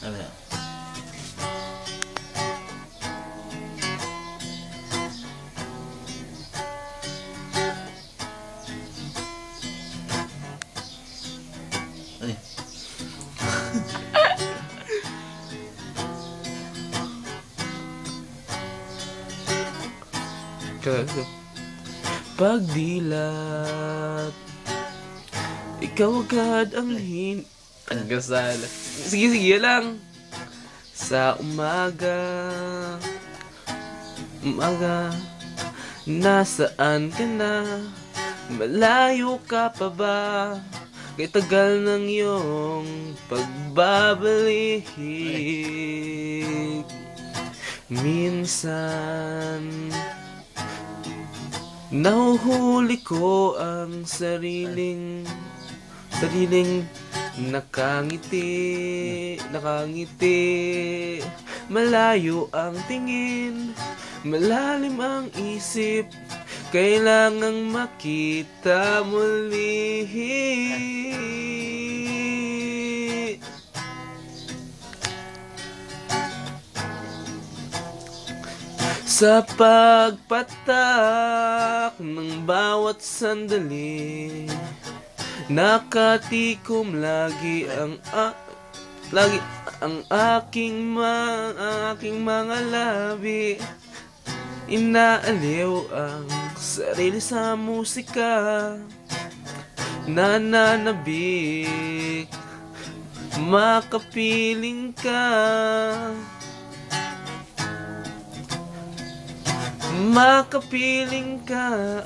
Ano yan? Ano yan? Pagdilat, ikaw agad ang pagkasala. Sige, sige lang. Sa umaga, nasaan ka na? Malayo ka pa ba? Kay tagal ng iyong pagbabalik. Minsan nahuhuli ko ang sariling nakangiti. Malayo ang tingin, malalim ang isip, kailangang makita muli. Sa pagpatak ng bawat sandali, nakatikom lagi ang aking mga labi. Inaaliw ang sarili sa musika, nananabik, makapiling ka. Makapiling ka.